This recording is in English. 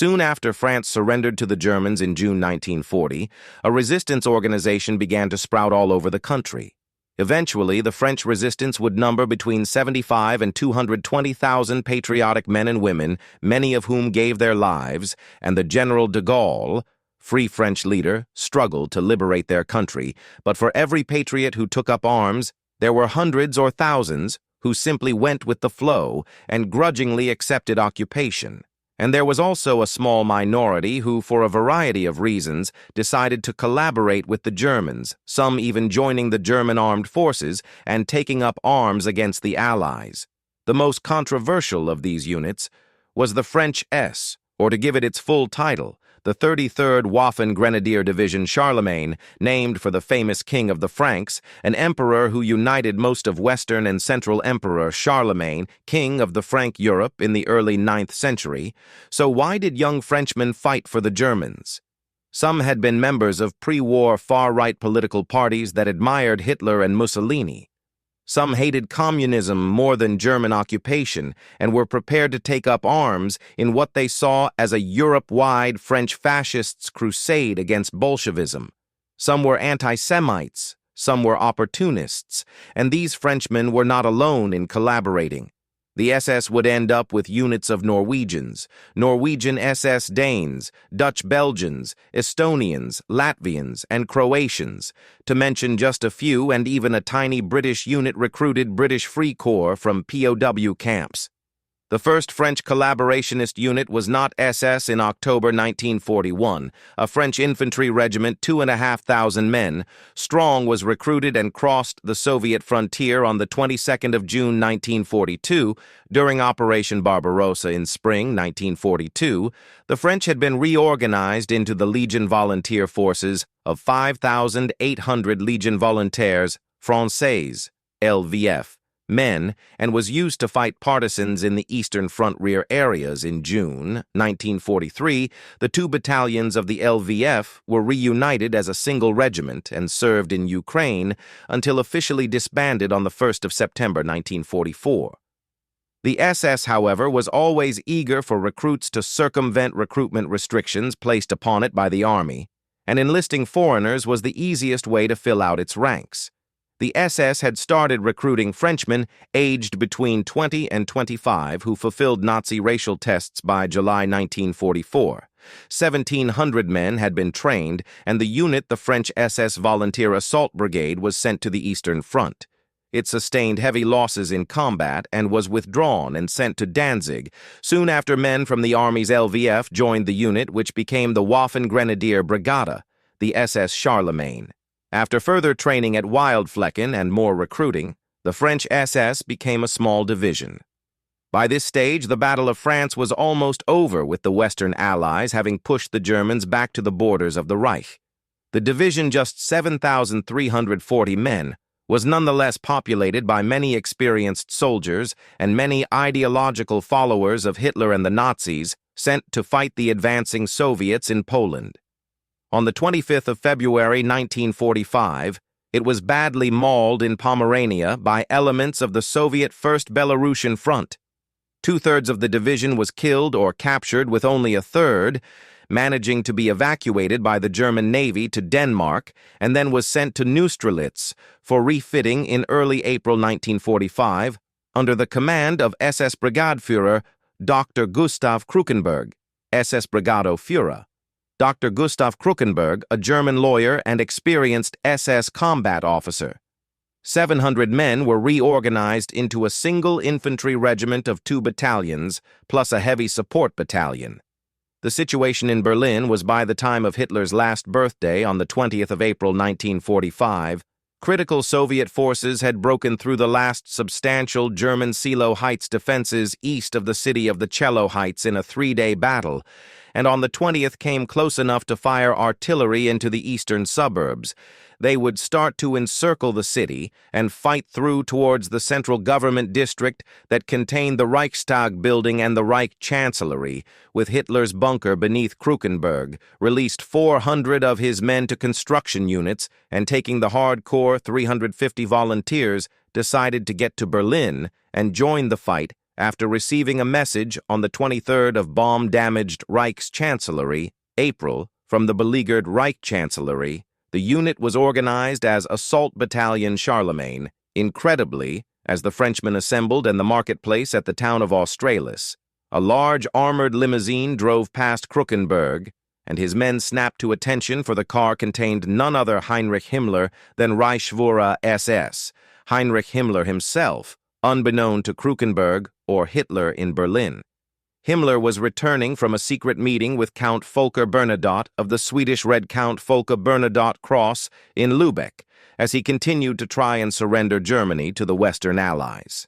Soon after France surrendered to the Germans in June 1940, a resistance organization began to sprout all over the country. Eventually, the French resistance would number between 75 and 220,000 patriotic men and women, many of whom gave their lives, and the General de Gaulle, Free French leader, struggled to liberate their country, but for every patriot who took up arms, there were hundreds or thousands who simply went with the flow and grudgingly accepted occupation. And there was also a small minority who, for a variety of reasons, decided to collaborate with the Germans, some even joining the German armed forces and taking up arms against the Allies. The most controversial of these units was the French S, or to give it its full title, the 33rd Waffen Grenadier Division Charlemagne, named for the famous king of the Franks, an emperor who united most of Western and Central Emperor Charlemagne, king of the Frank Europe in the early 9th century. So why did young Frenchmen fight for the Germans? Some had been members of pre-war far-right political parties that admired Hitler and Mussolini. Some hated communism more than German occupation and were prepared to take up arms in what they saw as a Europe-wide French fascists' crusade against Bolshevism. Some were anti-Semites, some were opportunists, and these Frenchmen were not alone in collaborating. The SS would end up with units of Norwegians, Norwegian SS Danes, Dutch Belgians, Estonians, Latvians, and Croatians, to mention just a few, and even a tiny British unit recruited British Free Corps from POW camps. The first French collaborationist unit was not SS in October 1941. A French infantry regiment, 2,500 men, strong, was recruited and crossed the Soviet frontier on the 22nd of June 1942. During Operation Barbarossa in spring 1942, the French had been reorganized into the Legion Volunteer Forces of 5,800 Legion Volontaires Français, LVF, men, and was used to fight partisans in the Eastern Front rear areas. In June 1943, the two battalions of the LVF were reunited as a single regiment and served in Ukraine until officially disbanded on the 1st of September 1944. The SS, however, was always eager for recruits to circumvent recruitment restrictions placed upon it by the Army, and enlisting foreigners was the easiest way to fill out its ranks. The SS had started recruiting Frenchmen aged between 20 and 25 who fulfilled Nazi racial tests by July 1944. 1,700 men had been trained, and the unit, the French SS Volunteer Assault Brigade, was sent to the Eastern Front. It sustained heavy losses in combat and was withdrawn and sent to Danzig. Soon after, men from the Army's LVF joined the unit, which became the Waffen Grenadier Brigade, the SS Charlemagne. After further training at Wildflecken and more recruiting, the French SS became a small division. By this stage, the Battle of France was almost over, with the Western Allies having pushed the Germans back to the borders of the Reich. The division, just 7,340 men, was nonetheless populated by many experienced soldiers and many ideological followers of Hitler and the Nazis, sent to fight the advancing Soviets in Poland. On the 25th of February 1945, it was badly mauled in Pomerania by elements of the Soviet First Belarusian Front. Two-thirds of the division was killed or captured, with only a third managing to be evacuated by the German Navy to Denmark, and then was sent to Neustrelitz for refitting in early April 1945 under the command of SS Brigadeführer Dr. Gustav Krukenberg, SS Brigadeführer. Dr. Gustav Krukenberg, a German lawyer and experienced SS combat officer. 700 men were reorganized into a single infantry regiment of 2 battalions, plus a heavy support battalion. The situation in Berlin was, by the time of Hitler's last birthday on the 20th of April 1945, critical Soviet forces had broken through the last substantial German Seelow Heights defenses east of the city of the Cello Heights in a 3-day battle, and on the 20th came close enough to fire artillery into the eastern suburbs. They would start to encircle the city and fight through towards the central government district that contained the Reichstag building and the Reich Chancellery, with Hitler's bunker beneath Krukenberg, released 400 of his men to construction units, and taking the hardcore 350 volunteers, decided to get to Berlin and join the fight after receiving a message on the 23rd of bomb-damaged Reichschancellery, April, from the beleaguered Reich Chancellery. The unit was organized as Assault Battalion Charlemagne. Incredibly, as the Frenchmen assembled in the marketplace at the town of Australis, a large armored limousine drove past Krukenberg, and his men snapped to attention, for the car contained none other Heinrich Himmler than Reichsführer SS, Heinrich Himmler himself, unbeknown to Krukenberg or Hitler in Berlin. Himmler was returning from a secret meeting with Count Volker Bernadotte of the Swedish Red Count Volker Bernadotte Cross in Lübeck, as he continued to try and surrender Germany to the Western Allies.